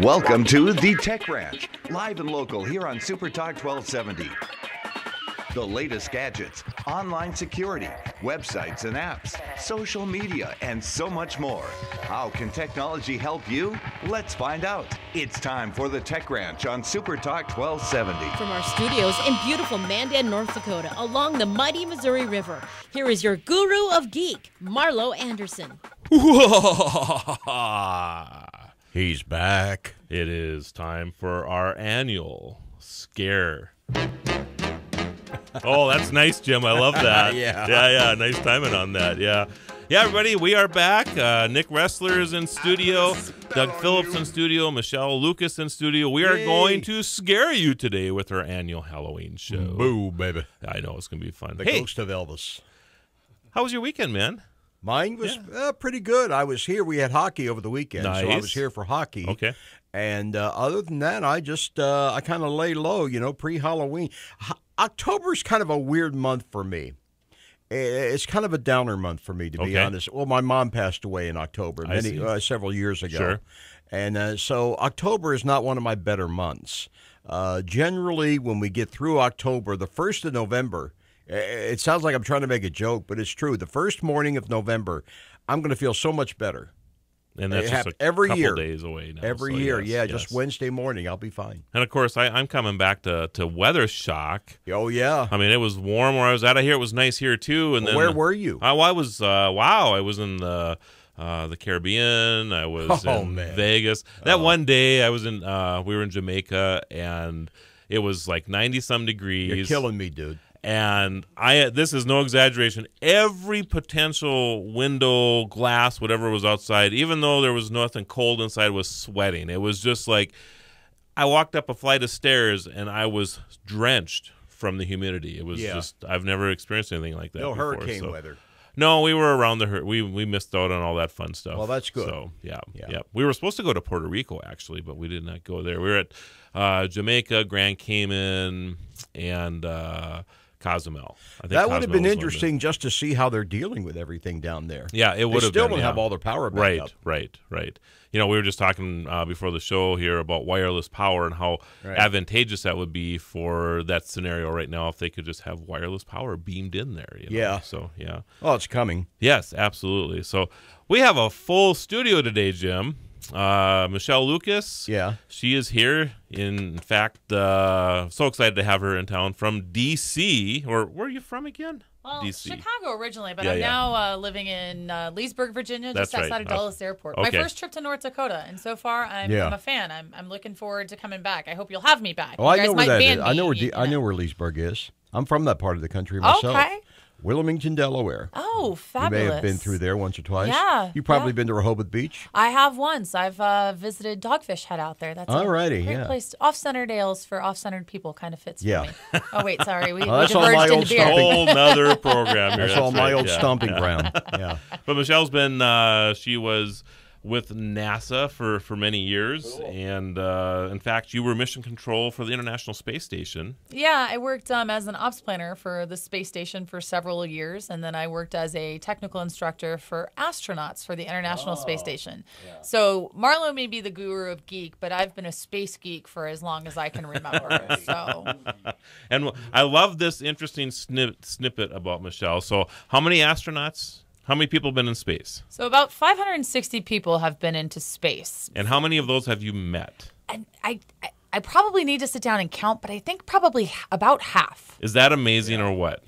Welcome to the Tech Ranch, live and local here on Super Talk 1270. The latest gadgets, online security, websites and apps, social media, and so much more. How can technology help you? Let's find out. It's time for the Tech Ranch on Super Talk 1270. From our studios in beautiful Mandan, North Dakota, along the mighty Missouri River, here is your guru of geek, Marlo Anderson. He's back. It is time for our annual scare. Oh, that's nice, Jim. I love that. Yeah. Nice timing on that. Yeah, everybody, we are back. Nick Ressler is in studio. Doug Phillips in studio. Michelle Lucas in studio. We are going to scare you today with our annual Halloween show. Boo, baby. I know, it's going to be fun. The ghost of Elvis. How was your weekend, man? Mine was pretty good. I was here. We had hockey over the weekend, Nice. so I was here for hockey. Okay. And other than that, I just I kind of lay low, pre-Halloween. October's kind of a weird month for me. It's kind of a downer month for me, to be honest. Well, my mom passed away in October several years ago. Sure. And so October is not one of my better months. Generally, when we get through October, the 1st of November, it sounds like I'm trying to make a joke, but it's true. The first morning of November, I'm going to feel so much better. And that's just a every couple year. days away now. Every so year, yes. just Wednesday morning, I'll be fine. And, of course, I'm coming back to weather shock. Oh, yeah. I mean, it was warm where I was at. I hear it was nice here, too. And then, where were you? I was in the Caribbean. I was in Vegas. That one day I was in, we were in Jamaica, and it was like 90-some degrees. You're killing me, dude. And this is no exaggeration, every potential window, glass, whatever was outside, even though there was nothing cold inside, was sweating. It was just like I walked up a flight of stairs and I was drenched from the humidity. It was just, I've never experienced anything like that before. Hurricane weather. No, we were around we missed out on all that fun stuff. Well, that's good. So, yeah. We were supposed to go to Puerto Rico, actually, but we did not go there. We were at Jamaica, Grand Cayman, and Cozumel. I think that would have Cozumel been was interesting just to see how they're dealing with everything down there. Yeah, it would have been. They still don't have all their power back up. Right. We were just talking before the show here about wireless power and how advantageous that would be for that scenario right now if they could just have wireless power beamed in there. Yeah. So, yeah. Oh, it's coming. Yes, absolutely. So we have a full studio today, Jim. Michelle Lucas. Yeah. She is here. In fact, so excited to have her in town from D.C. Or where are you from again? Well, DC. Chicago originally, but I'm now living in Leesburg, Virginia, just outside of Dulles Airport. Okay. My first trip to North Dakota, and so far I'm a fan. I'm looking forward to coming back. I hope you'll have me back. Oh, I know where that is. I know where Leesburg is. I'm from that part of the country myself. Okay. Wilmington, Delaware. Oh, fabulous. You may have been through there once or twice. Yeah. You've probably been to Rehoboth Beach. I have once. I've visited Dogfish Head out there. That's a great place. Off-centered ales for off-centered people kind of fits for me. Oh, wait, sorry. We diverged into beer. Whole nother program here. That's all my old stomping ground. Yeah. But Michelle's been, she was with NASA for many years, and in fact, you were mission control for the International Space Station. Yeah, I worked as an ops planner for the space station for several years, and then I worked as a technical instructor for astronauts for the International Space Station. Yeah. So Marlo may be the guru of geek, but I've been a space geek for as long as I can remember. And I love this interesting snippet about Michelle. So how many astronauts? How many people have been in space? So about 560 people have been into space. And how many of those have you met? And I probably need to sit down and count, but I think probably about half. Is that amazing or what?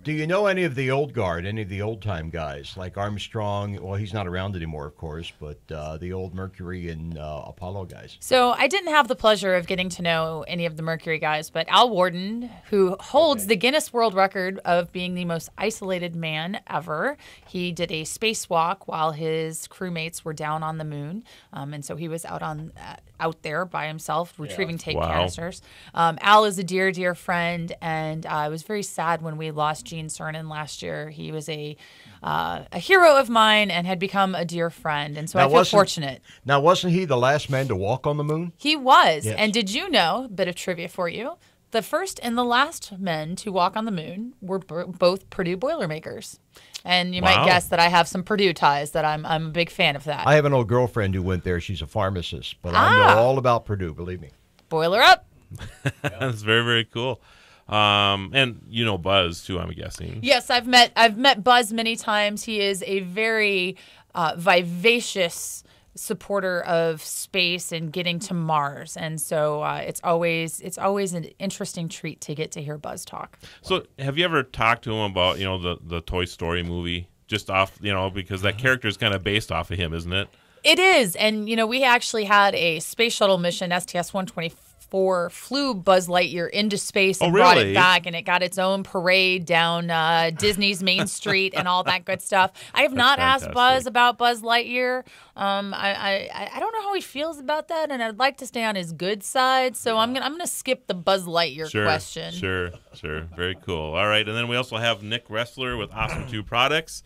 Do you know any of the old guard, any of the old-time guys, like Armstrong? Well, he's not around anymore, of course, but the old Mercury and Apollo guys. So I didn't have the pleasure of getting to know any of the Mercury guys, but Al Worden, who holds the Guinness World Record of being the most isolated man ever, he did a spacewalk while his crewmates were down on the moon, and so he was out there by himself retrieving tank canisters. Al is a dear friend, and I was very sad when we lost Gene Cernan last year. He was a hero of mine and had become a dear friend, and so I feel fortunate. Now, wasn't he the last man to walk on the moon? He was. Yes. And did you know, bit of trivia for you, the first and the last men to walk on the moon were both Purdue Boilermakers. And you might guess that I have some Purdue ties, that I'm a big fan of that. I have an old girlfriend who went there. She's a pharmacist, but I know all about Purdue, believe me. Boiler up. That's very, very cool. And you know Buzz too, I'm guessing. Yes, I've met Buzz many times. He is a very vivacious supporter of space and getting to Mars, and so it's always an interesting treat to get to hear Buzz talk. So, have you ever talked to him about the Toy Story movie? Just off because that character is kind of based off of him, isn't it? It is, and we actually had a space shuttle mission, STS-124. Flew Buzz Lightyear into space and brought it back, and it got its own parade down Disney's Main Street and all that good stuff. I have not asked Buzz about Buzz Lightyear. I don't know how he feels about that, and I'd like to stay on his good side. So I'm gonna skip the Buzz Lightyear question. Sure. Very cool. All right, and then we also have Nick Ressler with Awesome 2 Products,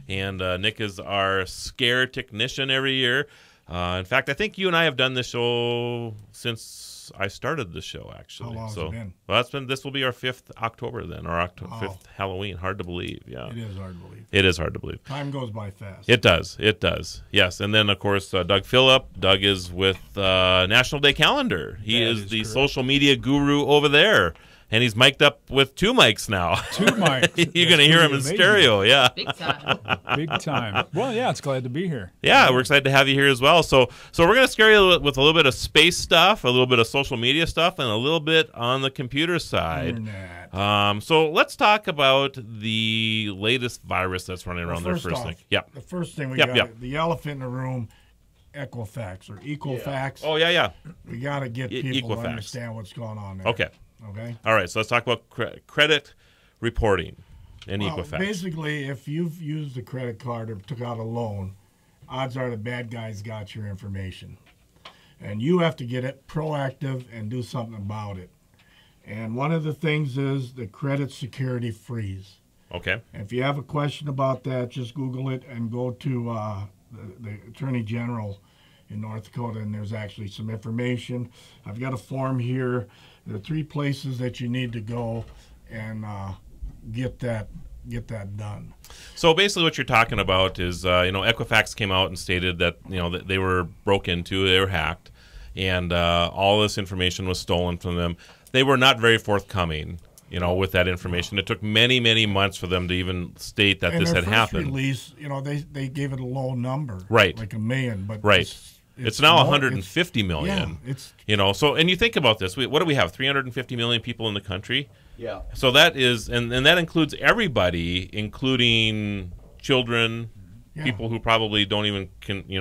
and Nick is our scare technician every year. In fact, I think you and I have done this show since I started the show, actually. How long has it been? Well, this will be our 5th October then, or 5th Halloween. Hard to believe, yeah. It is hard to believe. It is hard to believe. Time goes by fast. It does. Yes, and then, of course, Doug Phillip. Doug is with National Day Calendar. He is the social media guru over there. And he's mic'd up with 2 mics now. 2 mics. You're going to hear him in stereo, yeah. Big time. Big time. Well, yeah, it's glad to be here. Yeah, we're excited to have you here as well. So we're going to scare you with a little bit of space stuff, a little bit of social media stuff, and a little bit on the computer side. Internet. So let's talk about the latest virus that's running around there first thing. Yep. The first thing we got, the elephant in the room, Equifax or Equifax. Oh, yeah. We got to get people Equifax. to understand what's going on there. Okay. All right, so let's talk about credit reporting and Equifax. Basically, if you've used a credit card or took out a loan, odds are the bad guys got your information. And you have to get it proactive and do something about it. And one of the things is the credit security freeze. Okay. And if you have a question about that, just Google it and go to the Attorney General in North Dakota, and there's actually some information. I've got a form here. There are 3 places that you need to go and get that done. So basically what you're talking about is, Equifax came out and stated that, that they were broke into, they were hacked, and all this information was stolen from them. They were not very forthcoming, with that information. It took many, many months for them to even state that this had happened. Release, they gave it a low number, right? Like $1 million, but It's now 150 million. Yeah, So, and you think about this. What do we have? 350 million people in the country. Yeah. So that is, and that includes everybody, including children, people who probably don't even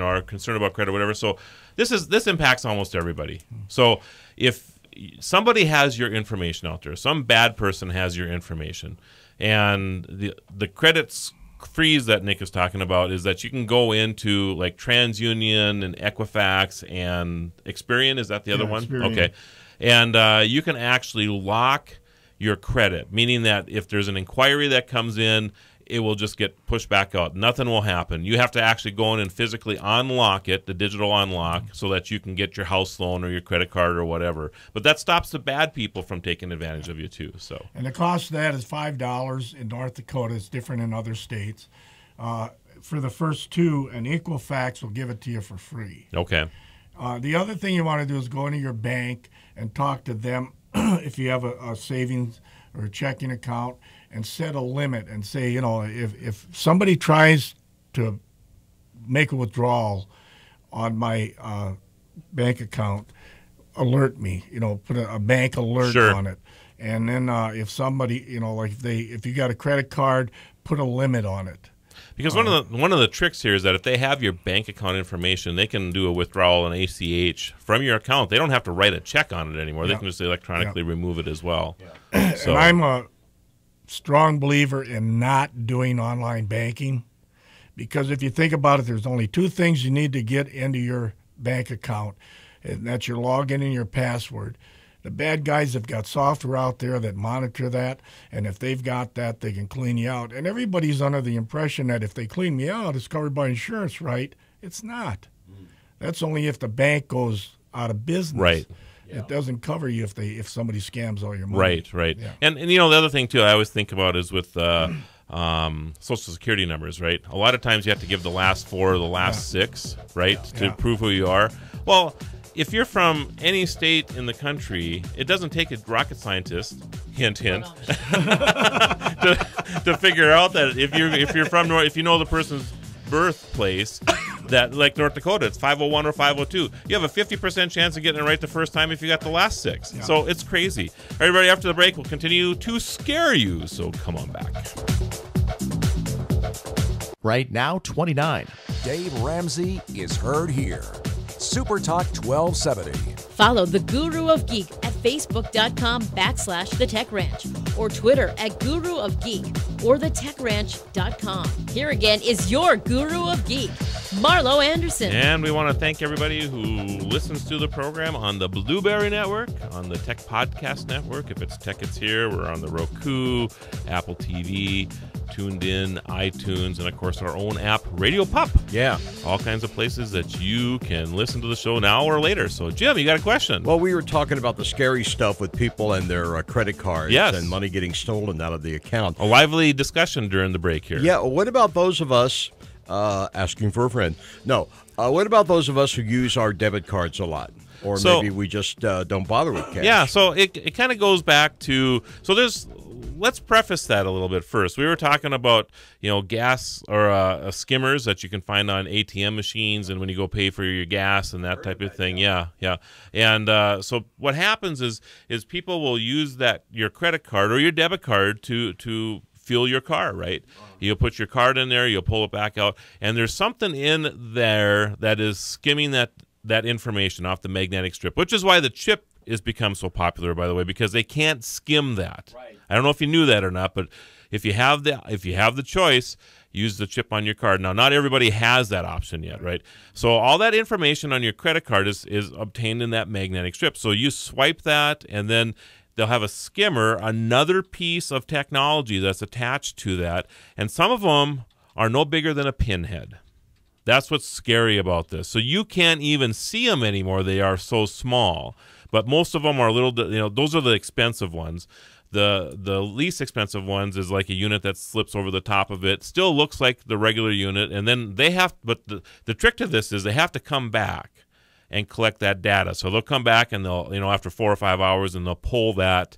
are concerned about credit, or whatever. So this impacts almost everybody. So if somebody has your information out there, some bad person has your information, and the credits freeze that Nick is talking about is that you can go into like TransUnion and Equifax and Experian. Is that the other one? Experian. Okay. And you can actually lock your credit, meaning that if there's an inquiry that comes in, it will just get pushed back out. Nothing will happen. You have to actually go in and physically unlock it, the digital unlock, so that you can get your house loan or your credit card or whatever. But that stops the bad people from taking advantage of you too. So, and the cost of that is $5 in North Dakota. It's different in other states. For the first 2, and Equifax will give it to you for free. Okay. The other thing you want to do is go into your bank and talk to them if you have a savings or a checking account, and set a limit and say, if somebody tries to make a withdrawal on my bank account, alert me, put a bank alert on it. And then if somebody, if you got a credit card, put a limit on it. Because one of the tricks here is that if they have your bank account information, they can do a withdrawal, an ACH from your account. They don't have to write a check on it anymore. They can just electronically remove it as well. So, and I'm a strong believer in not doing online banking, because if you think about it, there's only 2 things you need to get into your bank account, and that's your login and your password. The bad guys have got software out there that monitor that, and if they've got that, they can clean you out. And everybody's under the impression that if they clean me out, it's covered by insurance, right? It's not. That's only if the bank goes out of business. Right. It doesn't cover you if somebody scams all your money. Right. Yeah. And the other thing too, I always think about is with Social Security numbers, right? A lot of times you have to give the last 4 or the last 6, right, to prove who you are. Well, if you're from any state in the country, it doesn't take a rocket scientist, hint, to figure out that if you're from if you know the person's birthplace, that like North Dakota, it's 501 or 502. You have a 50% chance of getting it right the first time if you got the last 6. Yeah. So it's crazy. Everybody, after the break, we'll continue to scare you. So come on back. Right now, 29. Dave Ramsey is heard here. Super Talk 1270. Follow the Guru of Geek at facebook.com/The Tech Ranch or Twitter at Guru of Geek or thetechranch.com. Here again is your Guru of Geek, Marlo Anderson. And we want to thank everybody who listens to the program on the Blueberry Network, on the Tech Podcast Network. If it's Tech, it's here. We're on the Roku, Apple TV, Tuned In, iTunes, and of course our own app, Radio Pup. Yeah. All kinds of places that you can listen to the show now or later. So, Jim, you got a question? Well, we were talking about the scary stuff with people and their credit cards and money getting stolen out of the account. A lively discussion during the break here. Yeah. What about those of us asking for a friend? No. What about those of us who use our debit cards a lot? Or maybe we just don't bother with cash. Yeah, so it kind of goes back to, let's preface that a little bit first. We were talking about, gas or skimmers that you can find on ATM machines and when you go pay for your gas and that type of thing. Yeah. And so what happens is people will use your credit card or your debit card to fuel your car, right? You'll put your card in there, you'll pull it back out, and there's something in there that is skimming that information off the magnetic strip, which is why the chip has become so popular, by the way, because they can't skim that. Right. I don't know if you knew that or not, but if you have the choice, use the chip on your card. Now, not everybody has that option yet, right? So all that information on your credit card is obtained in that magnetic strip. So you swipe that, and then they'll have a skimmer, another piece of technology that's attached to that, and some of them are no bigger than a pinhead. That's what's scary about this. So you can't even see them anymore. They are so small. But most of them are those are the expensive ones. The least expensive ones is like a unit that slips over the top of it. Still looks like the regular unit. And then but the trick to this is they have to come back and collect that data. So they'll come back and they'll, after 4 or 5 hours, and they'll pull that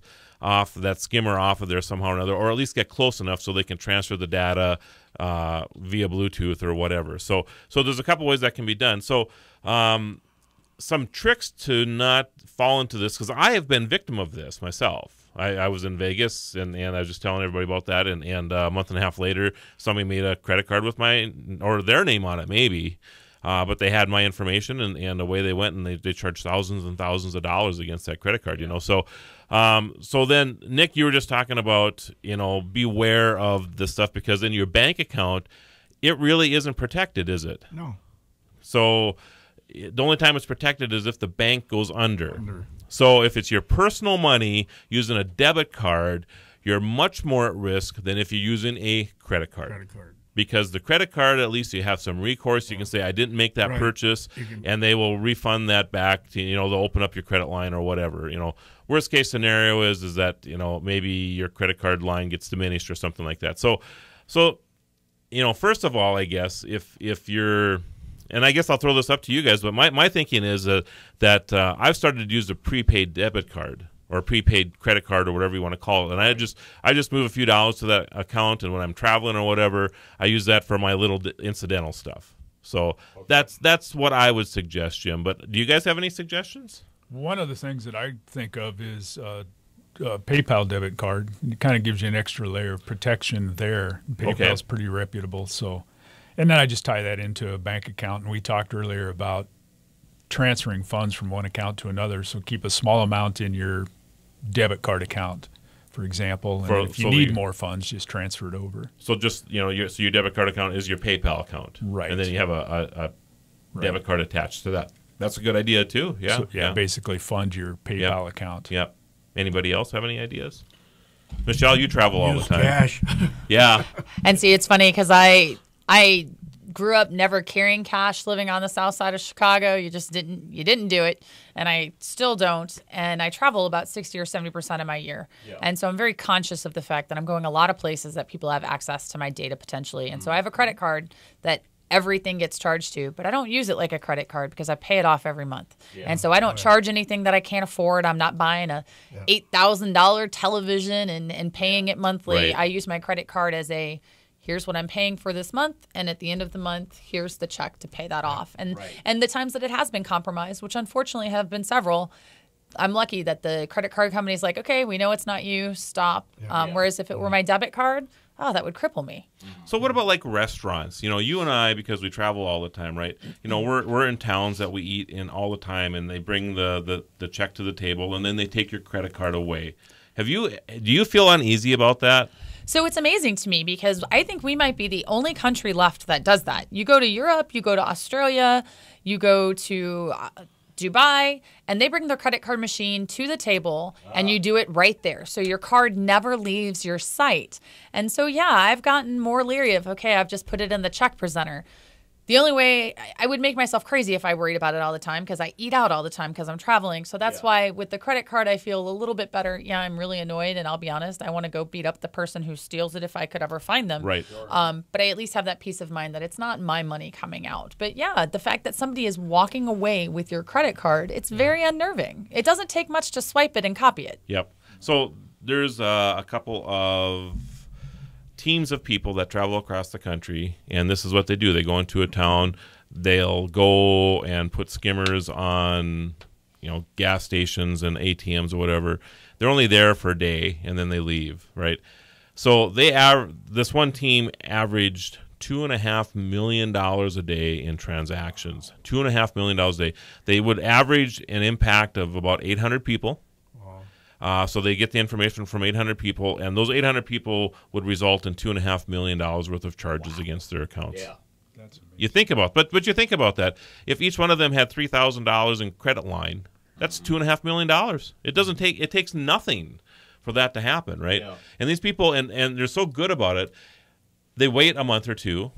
skimmer off of there somehow or another, or at least get close enough so they can transfer the data via Bluetooth or whatever. So there's a couple ways that can be done. So some tricks to not fall into this, because I have been victim of this myself. I was in Vegas, and I was just telling everybody about that, and a month and a half later, somebody made a credit card with their name on it, maybe. But they had my information, and away they went, and they charged thousands and thousands of dollars against that credit card, So then, Nick, you were just talking about, beware of this stuff, because in your bank account, it really isn't protected, is it? No. So the only time it's protected is if the bank goes under. So if it's your personal money using a debit card, you're much more at risk than if you're using a credit card. Because the credit card, at least you have some recourse. You can say, I didn't make that purchase, and they will refund that back to, they'll open up your credit line or whatever. Worst case scenario is that, maybe your credit card line gets diminished or something like that. So first of all, I guess, if you're, and I guess I'll throw this up to you guys, but my thinking is that I've started to use a prepaid debit card or a prepaid credit card or whatever you want to call it. And I just move a few dollars to that account, and when I'm traveling or whatever, I use that for my little incidental stuff. So that's what I would suggest, Jim. But do you guys have any suggestions? One of the things that I think of is PayPal debit card. It kind of gives you an extra layer of protection there. PayPal's pretty reputable. So, and then I just tie that into a bank account. And we talked earlier about transferring funds from one account to another. So keep a small amount in your debit card account, for example. And if you need more funds, just transfer it over. So just, your debit card account is your PayPal account. Right. And then you have a debit card attached to that. That's a good idea, too. Yeah. So, basically fund your PayPal account. Yep. Anybody else have any ideas? Michelle, you travel all the time. Cash. Yeah. And see, it's funny because I grew up never carrying cash, living on the south side of Chicago. You didn't do it. And I still don't. And I travel about 60 or 70% of my year. Yeah. And so I'm very conscious of the fact that I'm going a lot of places that people have access to my data potentially. And so I have a credit card that everything gets charged to, but I don't use it like a credit card because I pay it off every month. Yeah. And so I don't charge anything that I can't afford. I'm not buying a $8,000 television and paying it monthly. Right. I use my credit card as here's what I'm paying for this month, and at the end of the month, here's the check to pay that off. And and the times that it has been compromised, which unfortunately have been several, I'm lucky that the credit card company's like, okay, we know it's not you, stop. Whereas if it were my debit card, that would cripple me. So what about like restaurants? You know, you and I, because we travel all the time, right? You know, we're in towns that we eat in all the time, and they bring the check to the table, and then they take your credit card away. Do you feel uneasy about that? So it's amazing to me because I think we might be the only country left that does that. You go to Europe, you go to Australia, you go to Dubai, and they bring their credit card machine to the table and you do it right there. So your card never leaves your sight. And so, I've gotten more leery of, okay, I've just put it in the check presenter. The only way I would make myself crazy if I worried about it all the time because I eat out all the time because I'm traveling. So that's why with the credit card, I feel a little bit better. Yeah, I'm really annoyed, and I'll be honest, I want to go beat up the person who steals it if I could ever find them. Right. But I at least have that peace of mind that it's not my money coming out. But the fact that somebody is walking away with your credit card, it's very unnerving. It doesn't take much to swipe it and copy it. Yep. So there's a couple of teams of people that travel across the country, and this is what they do. They go into a town, they'll go and put skimmers on, gas stations and ATMs or whatever. They're only there for a day, and then they leave, right? So this one team averaged $2.5 million a day in transactions. $2.5 million a day. They would average an impact of about 800 people. So they get the information from 800 people, and those 800 people would result in $2.5 million worth of charges against their accounts. Yeah, that's amazing. You think about, but you think about that. If each one of them had $3,000 in credit line, that's $2.5 million. It takes nothing for that to happen, right? Yeah. And these people, and they're so good about it. They wait a month or two.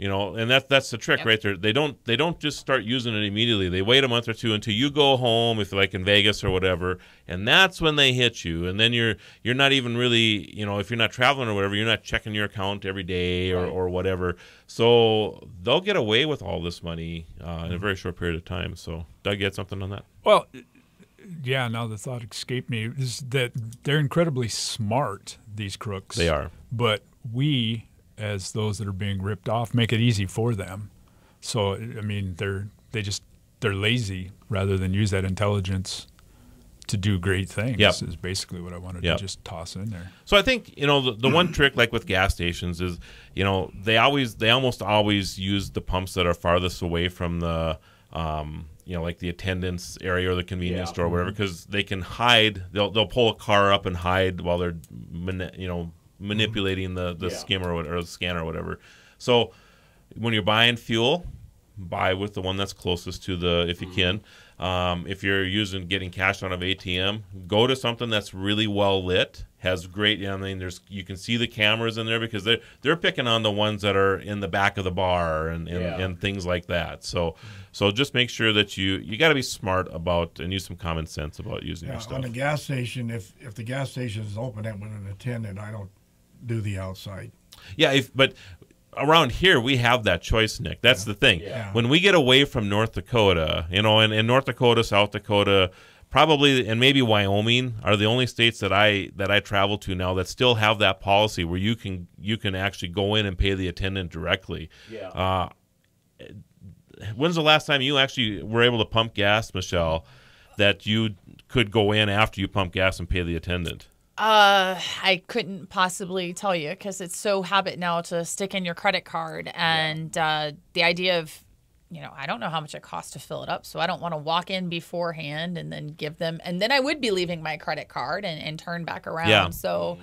And that's the trick right there. They don't just start using it immediately. They wait a month or two until you go home, if like in Vegas or whatever, and that's when they hit you. And then you're not even really, if you're not traveling or whatever, you're not checking your account every day or whatever. So they'll get away with all this money in a very short period of time. So Doug, you had something on that? Well, yeah. Now the thought escaped me is that they're incredibly smart, these crooks. They are, but we, as those that are being ripped off, make it easy for them. So I mean, they're lazy rather than use that intelligence to do great things. Yep. Is basically what I wanted to just toss in there. So I think the one trick, like with gas stations, is they almost always use the pumps that are farthest away from the like the attendance area or the convenience store or whatever, because they can hide. They'll pull a car up and hide while they're manipulating the skimmer or the scanner or whatever. So when you're buying fuel, buy with the one that's closest to if you can. If you're getting cash out of ATM, go to something that's really well lit, has great. You can see the cameras in there because they're picking on the ones that are in the back of the bar and things like that. So just make sure that you got to be smart about and use some common sense about using your stuff. On the gas station, if the gas station is open and with an attendant, I don't do the outside. Yeah, but around here we have that choice, Nick. That's the thing. Yeah. When we get away from North Dakota, in North Dakota, South Dakota, probably, and maybe Wyoming are the only states that I travel to now that still have that policy where you can actually go in and pay the attendant directly. Yeah. When's the last time you actually were able to pump gas, Michelle, that you could go in after you pump gas and pay the attendant? I couldn't possibly tell you because it's so habit now to stick in your credit card. And the idea of, I don't know how much it costs to fill it up. So I don't want to walk in beforehand and then give them. And then I would be leaving my credit card and turn back around. Yeah. So,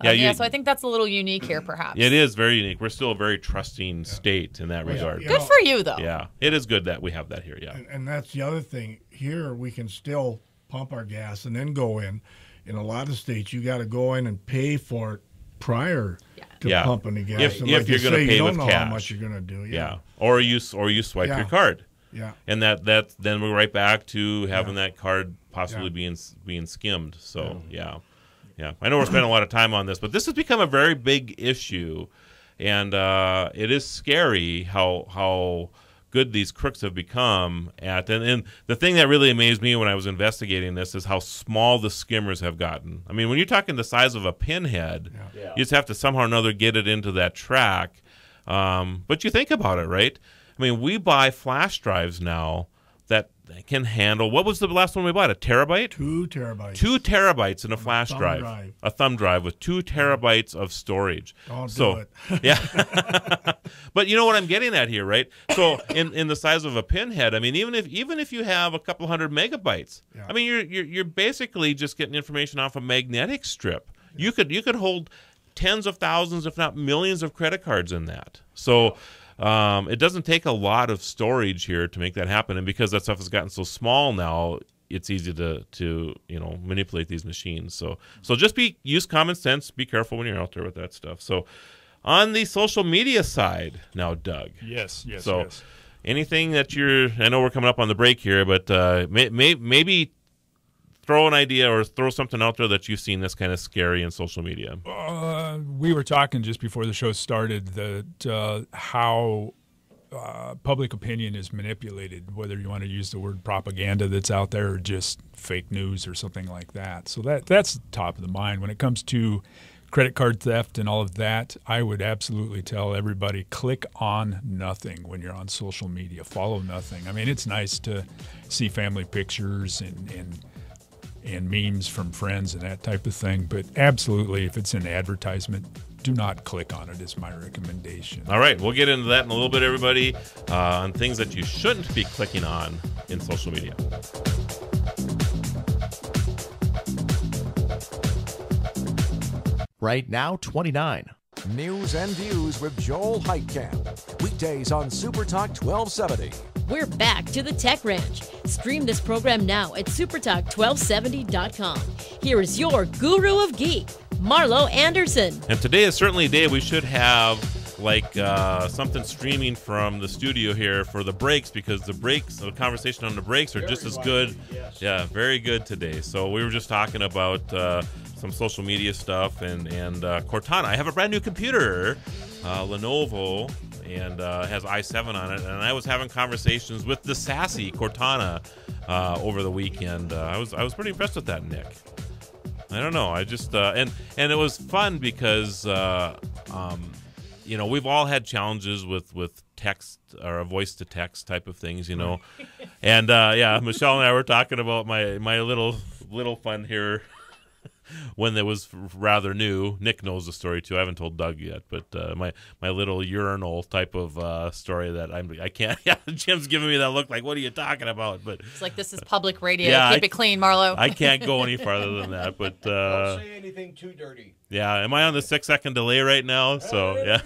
so I think that's a little unique here, perhaps. It is very unique. We're still a very trusting state in that regard. Good for you, though. Yeah, it is good that we have that here, yeah. And that's the other thing. Here we can still pump our gas and then go in. In a lot of states, you got to go in and pay for it prior to Yeah. pumping the gas. If And you're like you gonna say, pay you with don't know cash. how much you're going to do. Yeah. Or you swipe Yeah. your card. Yeah. And that then we're right back to having that card possibly being skimmed. So yeah. I know we're spending a lot of time on this, but this has become a very big issue, and it is scary how good these crooks have become at. And the thing that really amazed me when I was investigating this is how small the skimmers have gotten. I mean, when you're talking the size of a pinhead, you just have to somehow or another get it into that track. But you think about it, right? I mean, we buy flash drives now that can handle, what was the last one we bought? A terabyte? 2 terabytes. 2 terabytes in a flash thumb drive. drive. A thumb drive with 2 terabytes of storage. Don't so, do it. Yeah. But you know what I'm getting at here, right? So in the size of a pinhead, I mean, even if you have a couple hundred megabytes, I mean, you're basically just getting information off a magnetic strip. You could hold tens of thousands, if not millions, of credit cards in that. So it doesn't take a lot of storage here to make that happen, and because that stuff has gotten so small now, it's easy to manipulate these machines. So just use common sense. Be careful when you're out there with that stuff. So on the social media side now, Doug. Yes. So anything that I know we're coming up on the break here, but maybe throw an idea or throw something out there that you've seen that's kind of scary in social media. We were talking just before the show started that how public opinion is manipulated, whether you want to use the word propaganda that's out there or just fake news or something like that. So that's top of the mind. When it comes to credit card theft and all of that, I would absolutely tell everybody, click on nothing when you're on social media. Follow nothing. I mean, it's nice to see family pictures and memes from friends and that type of thing. But absolutely, if it's an advertisement, do not click on it is my recommendation. All right, we'll get into that in a little bit, everybody, on things that you shouldn't be clicking on in social media. Right now, 29. News and Views with Joel Heitkamp. Weekdays on Super Talk 1270. We're back to the Tech Ranch. Stream this program now at supertalk1270.com. Here is your guru of geek, Marlo Anderson. And today is certainly a day we should have something streaming from the studio here for the breaks, because the conversation on the breaks are just as good. Yes. Yeah, very good today. So we were just talking about some social media stuff and Cortana. I have a brand new computer, Lenovo, and has i7 on it, and I was having conversations with the sassy Cortana over the weekend. I was pretty impressed with that, Nick. I don't know. I just and it was fun because we've all had challenges with text or voice to text type of things, and Michelle and I were talking about my little fun here. When it was rather new. Nick knows the story too. I haven't told Doug yet, but my little urinal type of story that I can't. Yeah, Jim's giving me that look like, what are you talking about? But it's like, this is public radio. Yeah, Keep it clean, Marlo. I can't go any farther than that. But don't say anything too dirty. Yeah, am I on the 6-second delay right now? So yeah.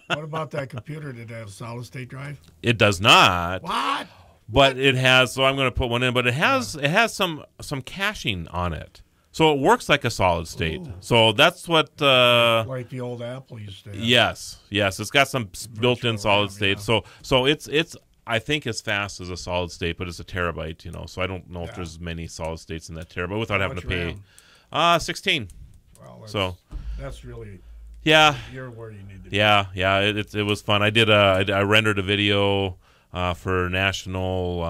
What about that computer? Did it have a solid state drive? It does not. What? But it has, so I'm going to put one in, but it has some caching on it. So it works like a solid state. Ooh. So that's what... like the old Apple used to have. Yes. It's got some built-in solid state. Yeah. So it's I think as fast as a solid state, but it's a terabyte, so I don't know if there's many solid states in that terabyte without having to pay. 16. Well, that's really... Yeah. You're where you need to be. Yeah. It was fun. I rendered a video... for National,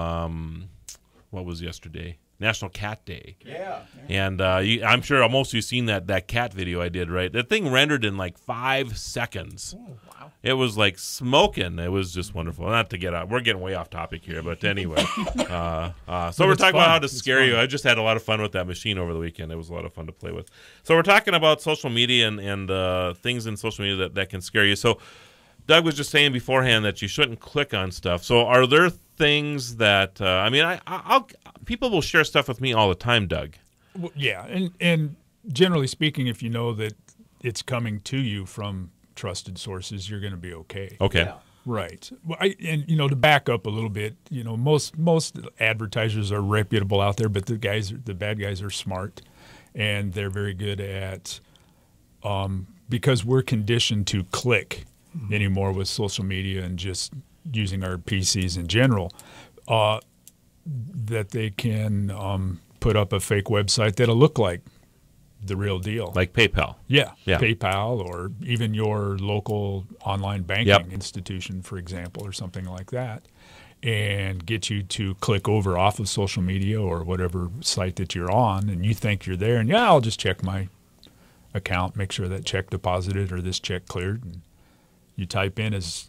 what was yesterday? National Cat Day. Yeah. And I'm sure most of you seen that cat video I did, right? That thing rendered in like 5 seconds. Ooh, wow. It was like smoking. It was just wonderful. Not to get out. We're getting way off topic here, but anyway. So we're talking about how to scare you. I just had a lot of fun with that machine over the weekend. It was a lot of fun to play with. So we're talking about social media and things in social media that can scare you. So Doug was just saying beforehand that you shouldn't click on stuff. So are there things that people will share stuff with me all the time, Doug? Well, yeah, and generally speaking, if you know that it's coming to you from trusted sources, you're going to be okay. Okay. Yeah. Right. Well, to back up a little bit, most advertisers are reputable out there, but the bad guys are smart, and they're very good at because we're conditioned to click anymore with social media and just using our PCs in general, that they can put up a fake website that'll look like the real deal. Like PayPal. Yeah. PayPal, or even your local online banking institution, for example, or something like that, and get you to click over off of social media or whatever site that you're on, and you think you're there, and I'll just check my account, make sure that check deposited or this check cleared, and you type in as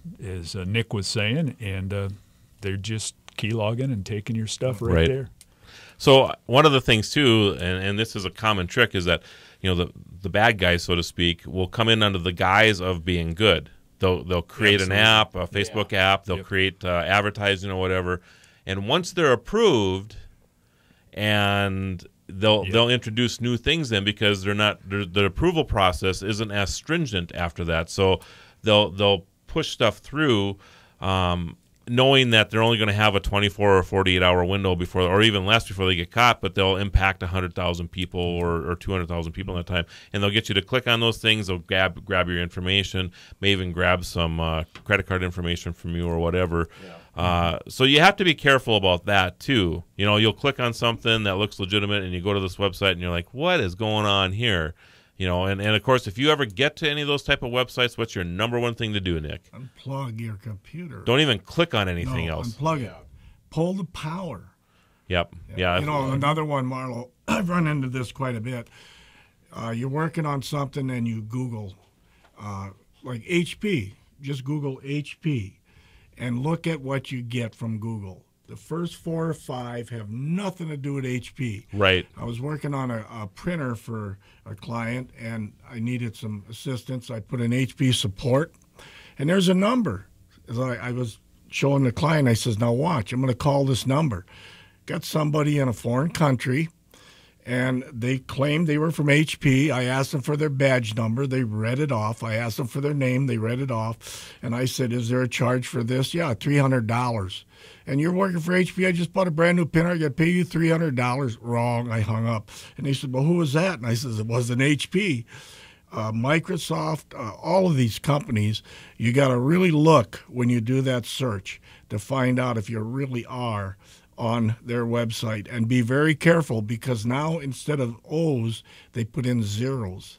Nick was saying, and they're just keylogging and taking your stuff right there. So one of the things too, and this is a common trick, is that the bad guys, so to speak, will come in under the guise of being good. They'll create an app, a Facebook app. They'll create advertising or whatever, and once they're approved, and they'll introduce new things then, because the approval process isn't as stringent after that. So they'll push stuff through, knowing that they're only going to have a 24 or 48-hour window before, or even less, before they get caught, but they'll impact 100,000 people or 200,000 people at a time, and they'll get you to click on those things. They'll grab your information, may even grab some credit card information from you or whatever. So you have to be careful about that too. You'll click on something that looks legitimate, and you go to this website, and you're like, what is going on here? And of course, if you ever get to any of those type of websites, what's your number one thing to do, Nick? Unplug your computer. Don't even click on anything else. Unplug it. Pull the power. Yep. Yeah. Another one, Marlo, I've run into this quite a bit. You're working on something and you Google, like HP. Just Google HP and look at what you get from Google. The first 4 or 5 have nothing to do with HP. Right. I was working on a printer for a client, and I needed some assistance. I put in HP support, and there's a number. As I was showing the client, I says, now watch, I'm going to call this number. Got somebody in a foreign country, and they claimed they were from HP. I asked them for their badge number. They read it off. I asked them for their name. They read it off. And I said, is there a charge for this? Yeah, $300. And you're working for HP. I just bought a brand new printer. I got to pay you $300. Wrong. I hung up. And they said, well, who was that? And I said, it was an HP. Microsoft, all of these companies, you got to really look when you do that search to find out if you really are on their website, and be very careful, because now instead of O's, they put in zeros,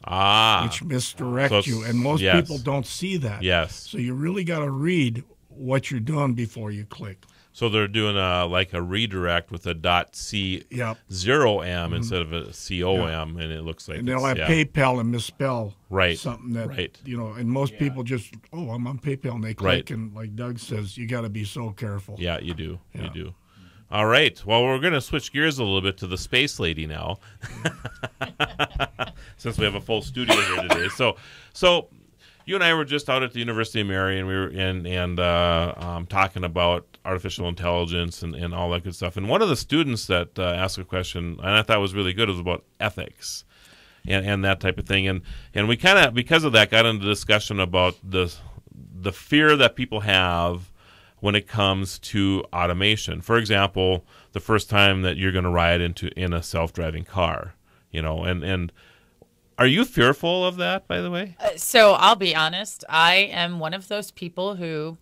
which misdirect you, and most people don't see that. Yes. So you really got to read what you're doing before you click. So they're doing like a redirect with a .c0m instead of a com, and it looks like, and they'll have PayPal and misspell something that and most people just, I'm on PayPal, and they click, and like Doug says, you got to be so careful. Yeah, you do. Yeah. You do. All right. Well, we're going to switch gears a little bit to the Space Lady now, since we have a full studio here today. So you and I were just out at the University of Mary, and we were talking about artificial intelligence and all that good stuff. And one of the students that asked a question, and I thought was really good, was about ethics and that type of thing. And we kind of, because of that, got into discussion about the fear that people have when it comes to automation. For example, the first time that you're going to ride in a self-driving car, and are you fearful of that, by the way? So I'll be honest. I am one of those people who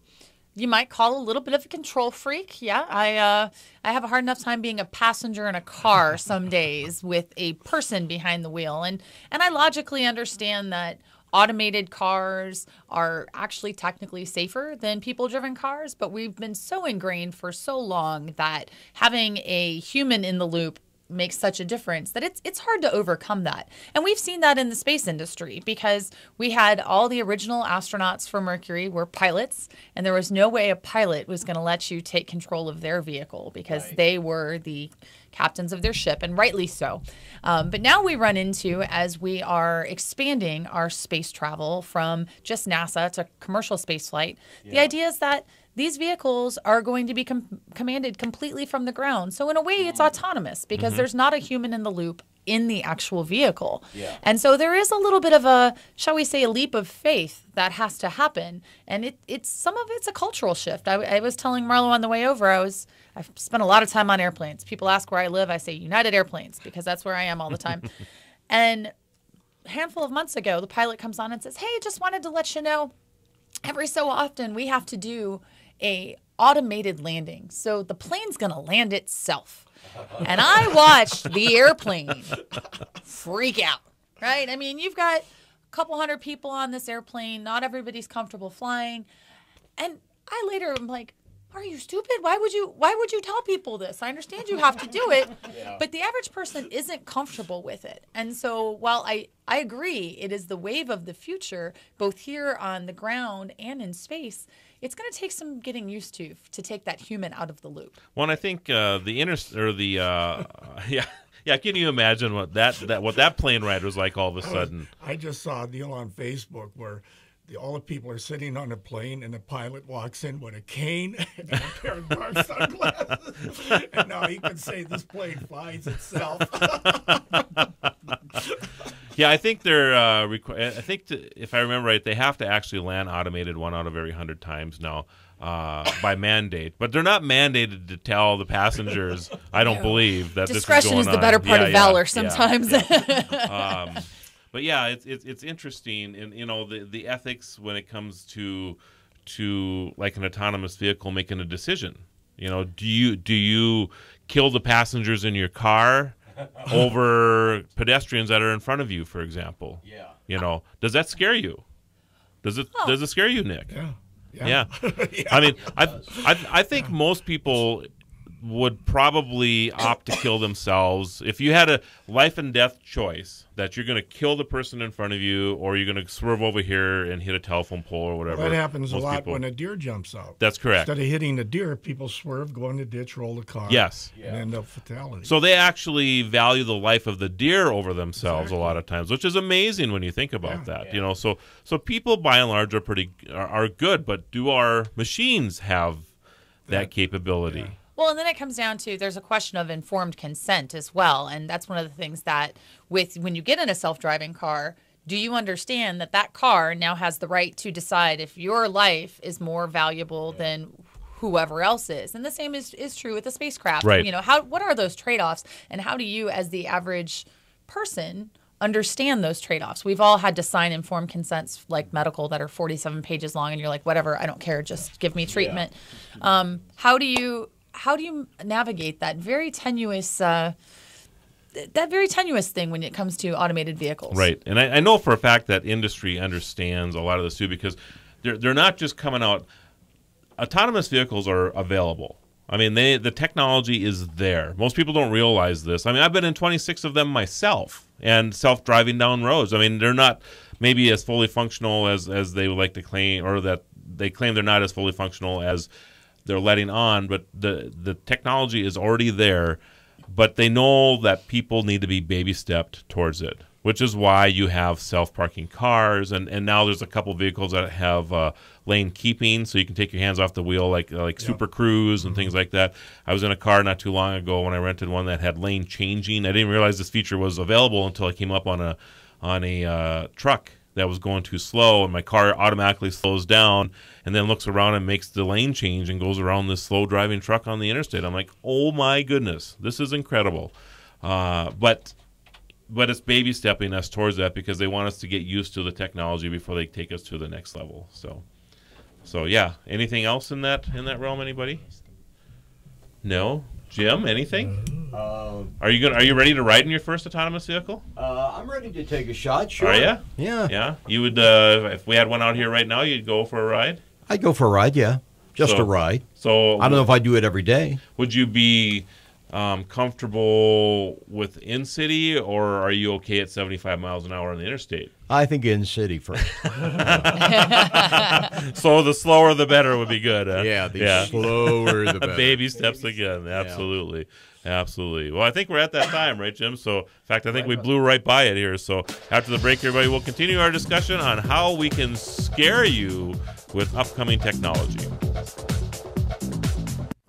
you might call a little bit of a control freak. Yeah, I have a hard enough time being a passenger in a car some days with a person behind the wheel. And I logically understand that automated cars are actually technically safer than people-driven cars, but we've been so ingrained for so long that having a human in the loop makes such a difference that it's hard to overcome that. And we've seen that in the space industry, because we had all the original astronauts for Mercury were pilots, and there was no way a pilot was going to let you take control of their vehicle, because they were the captains of their ship, and rightly so. But now we run into, as we are expanding our space travel from just NASA to commercial space flight, the idea is that these vehicles are going to be commanded completely from the ground. So in a way, it's autonomous, because there's not a human in the loop in the actual vehicle. Yeah. And so there is a little bit of a, shall we say, a leap of faith that has to happen. And it's some of it's a cultural shift. I was telling Marlo on the way over, I've spent a lot of time on airplanes. People ask where I live. I say United Airplanes, because that's where I am all the time. And handful of months ago, the pilot comes on and says, hey, just wanted to let you know, every so often we have to do a automated landing. So the plane's going to land itself. And I watched the airplane freak out, right? I mean, you've got a couple hundred people on this airplane. Not everybody's comfortable flying. And I later am like, are you stupid? Why would you tell people this? I understand you have to do it, but the average person isn't comfortable with it. And so while I agree it is the wave of the future, both here on the ground and in space, it's going to take some getting used to take that human out of the loop. Well, and I think can you imagine what that plane ride was like all of a sudden? I just saw a deal on Facebook where all the people are sitting on a plane and the pilot walks in with a cane and a pair of dark sunglasses. And now he can say this plane flies itself. Yeah, I think if I remember right, they have to actually land automated 1 out of every 100 times now by mandate. But they're not mandated to tell the passengers, I don't believe, that discretion this is going on. Discretion is the better part of valor sometimes. But yeah, it's interesting, and the ethics when it comes to like an autonomous vehicle making a decision. Do you kill the passengers in your car over pedestrians that are in front of you, for example? Yeah. Does that scare you? Does it scare you, Nick? Yeah. I mean, I think most people would probably opt to kill themselves if you had a life and death choice that you're going to kill the person in front of you or you're going to swerve over here and hit a telephone pole or whatever. Well, that happens a lot when a deer jumps out. That's correct. Instead of hitting the deer, people swerve, go in the ditch, roll the car. Yes. And end up fatality. So they actually value the life of the deer over themselves a lot of times, which is amazing when you think about that. Yeah. So people by and large are good, but do our machines have that capability? Yeah. Well, and then it comes down to there's a question of informed consent as well. And that's one of the things that when you get in a self-driving car, do you understand that car now has the right to decide if your life is more valuable than whoever else is? And the same is true with the spacecraft. Right. What are those trade-offs, and how do you, as the average person, understand those trade-offs? We've all had to sign informed consents like medical that are 47 pages long, and you're like, whatever, I don't care, just give me treatment. Yeah. How do you navigate that very tenuous thing when it comes to automated vehicles? Right, and I know for a fact that industry understands a lot of this too, because they're not just coming out. Autonomous vehicles are available. I mean, the technology is there. Most people don't realize this. I mean, I've been in 26 of them myself, and self-driving down roads. I mean, they're not maybe as fully functional as they would like to claim, or that they claim they're not as fully functional as they're letting on, but the technology is already there, but they know that people need to be baby stepped towards it, which is why you have self-parking cars, and now there's a couple vehicles that have lane keeping, so you can take your hands off the wheel, like Super Cruise and things like that. I was in a car not too long ago when I rented one that had lane changing. I didn't realize this feature was available until I came up on a truck that was going too slow, and my car automatically slows down and then looks around and makes the lane change and goes around this slow driving truck on the interstate. I'm like, oh my goodness, this is incredible. But it's baby stepping us towards that because they want us to get used to the technology before they take us to the next level. So yeah. Anything else in that realm? Anybody? No. Jim, anything? Are you ready to ride in your first autonomous vehicle? I'm ready to take a shot. Sure. Are you? Yeah. Yeah. You would, if we had one out here right now, you'd go for a ride? I'd go for a ride. Yeah, just a ride. So I don't know if I do it every day. Would you be comfortable with in city, or are you okay at 75 miles an hour on the interstate? I think in city first. So the slower the better would be good. Huh? Yeah, slower the better. Baby steps again. Absolutely. Yeah. Absolutely. Well, I think we're at that time, right, Jim? So, in fact, I think we blew right by it here. So after the break, everybody, we'll continue our discussion on how we can scare you with upcoming technology.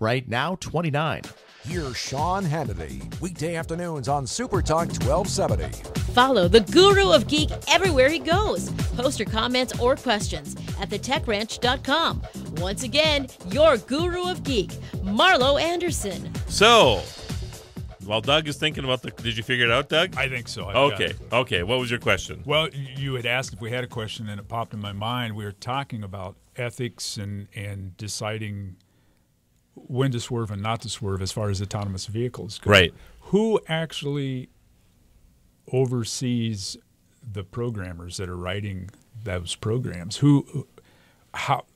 Right now, 29. Here's Sean Hannity, weekday afternoons on Super Talk 1270. Follow the Guru of Geek everywhere he goes. Post your comments or questions at thetechranch.com. Once again, your Guru of Geek, Marlo Anderson. So, While Doug is thinking about did you figure it out, Doug? I think so. Okay. What was your question? Well, you had asked if we had a question, and it popped in my mind. We were talking about ethics and deciding when to swerve and not to swerve as far as autonomous vehicles go. Right. Who actually oversees the programmers that are writing those programs? How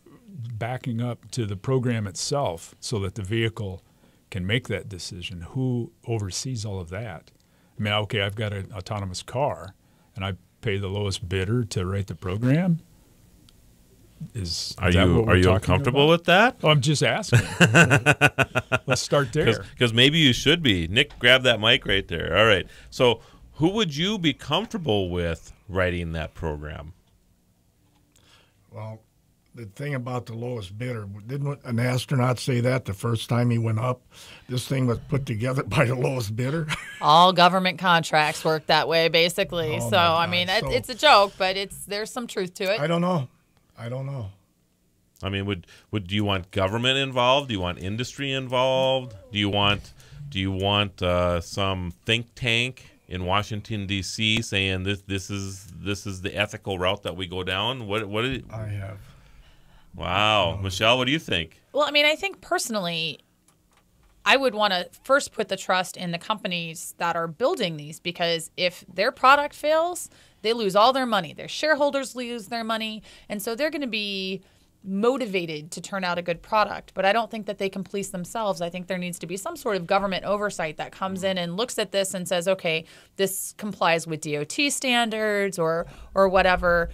backing up to the program itself so that the vehicle can make that decision? Who oversees all of that? I mean, okay, I've got an autonomous car, and I pay the lowest bidder to write the program. Are you uncomfortable with that? Oh, I'm just asking. Let's start there. Because maybe you should be. Nick, grab that mic right there. All right. So who would you be comfortable with writing that program? Well, the thing about the lowest bidder, didn't an astronaut say that the first time he went up? This thing was put together by the lowest bidder. All government contracts work that way, basically. Oh, so, I mean, it's a joke, but there's some truth to it. I don't know. I mean, do you want government involved? Do you want industry involved? Do you want some think tank in Washington D.C. saying this is the ethical route that we go down? I have. Wow, Michelle, what do you think? Well, I mean, I think personally, I would want to first put the trust in the companies that are building these, because if their product fails, they lose all their money. Their shareholders lose their money, and so they're going to be motivated to turn out a good product. But I don't think that they can police themselves. I think there needs to be some sort of government oversight that comes in and looks at this and says, okay, this complies with DOT standards or whatever.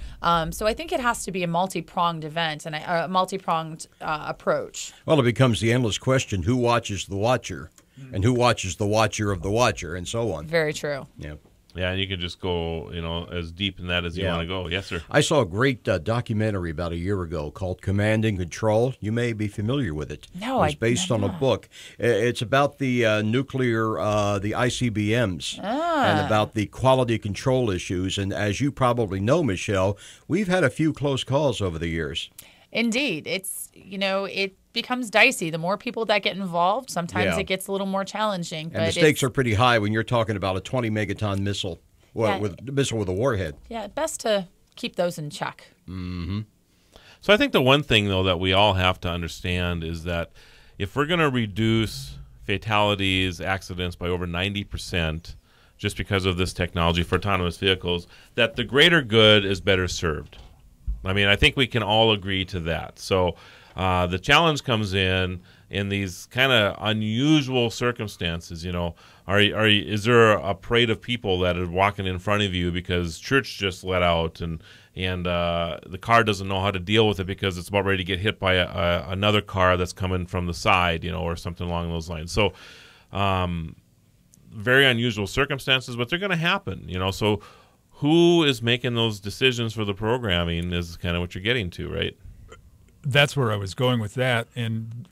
So I think it has to be a multi-pronged event and a multi-pronged approach. Well, it becomes the endless question, who watches the watcher and who watches the watcher of the watcher, and so on. Very true. Yeah. Yeah, and you can just go, as deep in that as you want to go. Yes, sir. I saw a great documentary about a year ago called Command and Control. You may be familiar with it. No, It's based on a book. It's about the nuclear, the ICBMs, and about the quality control issues. And as you probably know, Michelle, we've had a few close calls over the years. Indeed. It becomes dicey. The more people that get involved, sometimes it gets a little more challenging. And the stakes are pretty high when you're talking about a 20-megaton missile, with a warhead. Yeah, best to keep those in check. Mm-hmm. So I think the one thing, though, that we all have to understand is that if we're going to reduce fatalities, accidents by over 90% just because of this technology for autonomous vehicles, that the greater good is better served. I mean, I think we can all agree to that. So the challenge comes in these kind of unusual circumstances. Is there a parade of people that are walking in front of you because church just let out and the car doesn't know how to deal with it because it's about ready to get hit by another car that's coming from the side, or something along those lines. So very unusual circumstances, but they're going to happen, So who is making those decisions for the programming is kind of what you're getting to, right? That's where I was going with that. And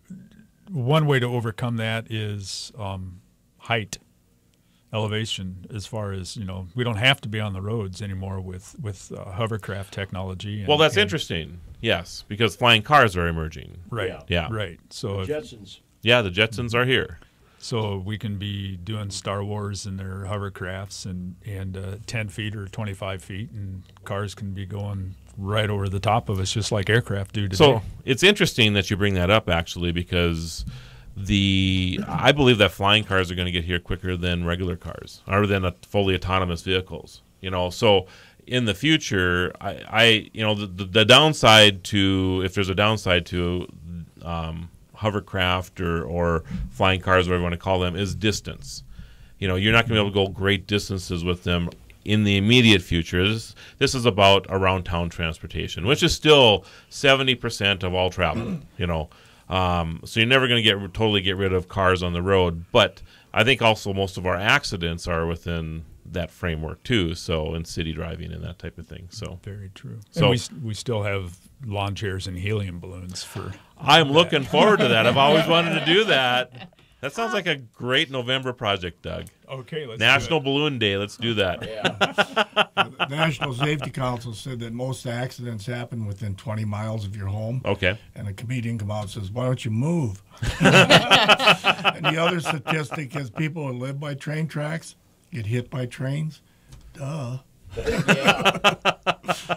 one way to overcome that is height, elevation, as far as, we don't have to be on the roads anymore with hovercraft technology. Well, that's interesting. Yes, because flying cars are emerging. Right. Yeah. Right. So the Jetsons. Yeah, the Jetsons are here. So we can be doing Star Wars in their hovercrafts and 10 feet or 25 feet, and cars can be going right over the top of us, just like aircraft do today. So it's interesting that you bring that up, actually, because I believe that flying cars are going to get here quicker than regular cars, or than fully autonomous vehicles. So in the future, the downside to, if there's a downside to hovercraft or flying cars, whatever you want to call them, is distance. You're not going to be able to go great distances with them in the immediate future. This is about around town transportation, which is still 70% of all travel. So you're never going to totally get rid of cars on the road. But I think also most of our accidents are within that framework too. So in city driving and that type of thing. So very true. So and we still have lawn chairs and helium balloons for. I'm looking forward to that. I've always wanted to do that. That sounds like a great November project, Doug. Okay, let's National do Balloon Day. Let's do that. The National Safety Council said that most accidents happen within 20 miles of your home. Okay. And a comedian comes out and says, "Why don't you move?" And the other statistic is people who live by train tracks get hit by trains. Duh.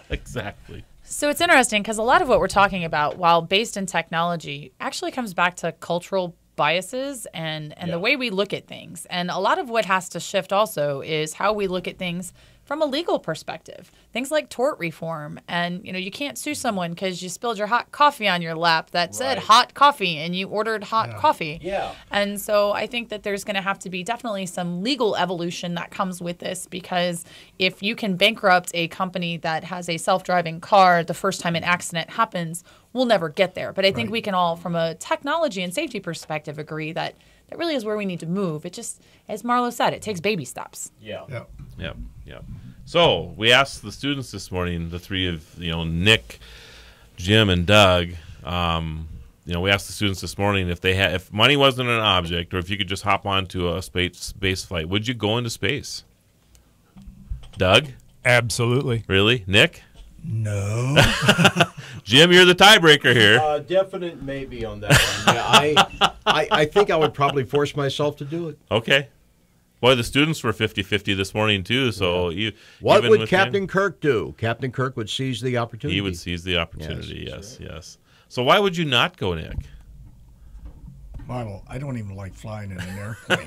Exactly. So it's interesting because a lot of what we're talking about, while based in technology, actually comes back to cultural biases and the way we look at things. And a lot of what has to shift also is how we look at things from a legal perspective. Things like tort reform. And, you can't sue someone because you spilled your hot coffee on your lap that said hot coffee and you ordered hot coffee. Yeah. And so I think that there's going to have to be definitely some legal evolution that comes with this, because if you can bankrupt a company that has a self-driving car the first time an accident happens, we'll never get there. But I think we can all, from a technology and safety perspective, agree that that really is where we need to move. It just, as Marlo said, it takes baby steps. Yep. So we asked the students this morning, the three of Nick, Jim, and Doug. We asked the students this morning if money wasn't an object, or if you could just hop onto a space flight, would you go into space? Doug? Absolutely. Really? Nick? No. Jim, you're the tiebreaker here. Definite maybe on that one. Yeah, I think I would probably force myself to do it. Okay. Boy, the students were 50-50 this morning, too. So what would Captain Kirk do? Captain Kirk would seize the opportunity. He would seize the opportunity, yes. So why would you not go, Nick? Marlo, I don't even like flying in an airplane.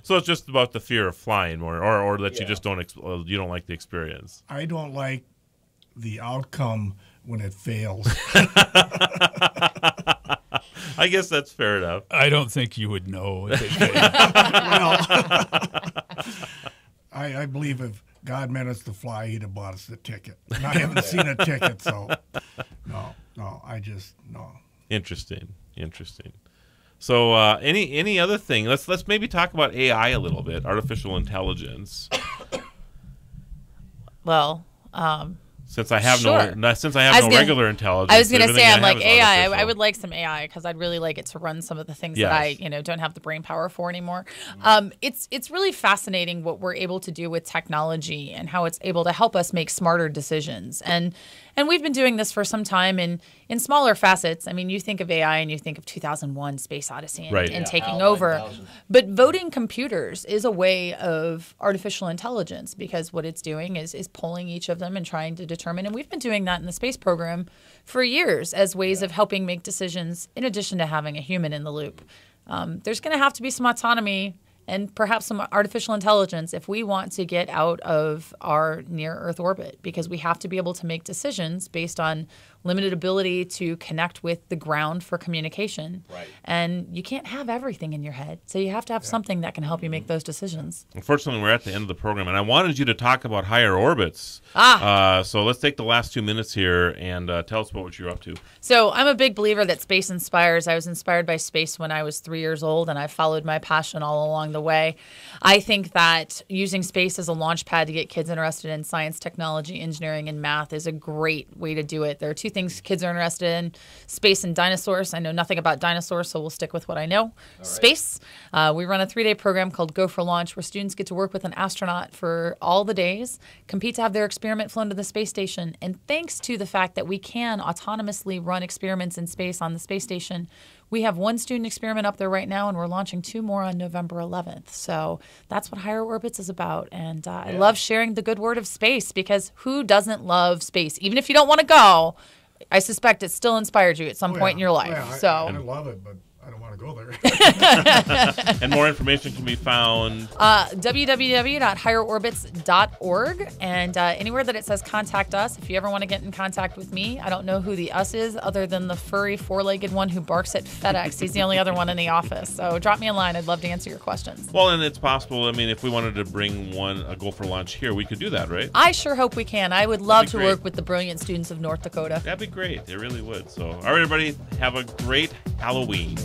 So it's just about the fear of flying, or that you just don't like the experience. I don't like the outcome when it fails. I guess that's fair enough. I don't think you would know if it did. Well, I believe if God meant us to fly, he'd have bought us the ticket. And I haven't seen a ticket, so no. Interesting. So any other thing? Let's maybe talk about AI a little bit, artificial intelligence. Well, since I have sure. no regular intelligence. I was going to say, I'm like AI. Artificial. I would like some AI because I'd really like it to run some of the things that I, don't have the brain power for anymore. It's really fascinating what we're able to do with technology and how it's able to help us make smarter decisions. And we've been doing this for some time in smaller facets. I mean, you think of AI and you think of 2001 Space Odyssey and taking over. But voting computers is a way of artificial intelligence, because what it's doing is pulling each of them and trying to determine. And we've been doing that in the space program for years as ways of helping make decisions in addition to having a human in the loop. There's going to have to be some autonomy and perhaps some artificial intelligence if we want to get out of our near-Earth orbit, because we have to be able to make decisions based on limited ability to connect with the ground for communication. Right. And you can't have everything in your head, so you have to have something that can help you make those decisions. Unfortunately, we're at the end of the program, and I wanted you to talk about higher orbits. So let's take the last 2 minutes here and tell us about what you're up to. So I'm a big believer that space inspires. I was inspired by space when I was 3 years old, and I followed my passion all along the way. I think that using space as a launch pad to get kids interested in science, technology, engineering, and math is a great way to do it. There are two things kids are interested in: space and dinosaurs. I know nothing about dinosaurs, so we'll stick with what I know. Space. We run a 3-day program called Go for Launch, where students get to work with an astronaut for all the days, compete to have their experiment flown to the space station. And thanks to the fact that we can autonomously run experiments in space on the space station, we have one student experiment up there right now, and we're launching 2 more on November 11th. So that's what Higher Orbits is about. And I love sharing the good word of space, because who doesn't love space? Even if you don't want to go, I suspect it still inspired you at some point in your life. I love it, but I don't want to go there. And more information can be found www.higherorbits.org, and anywhere that it says contact us. If you ever want to get in contact with me, I don't know who the us is other than the furry 4-legged one who barks at FedEx. He's the only other one in the office. So drop me a line. I'd love to answer your questions. Well, and it's possible. I mean, if we wanted to bring a Go for Launch here, we could do that, right? I sure hope we can. I would love to work with the brilliant students of North Dakota. That'd be great. It really would. So, all right, everybody, have a great Halloween.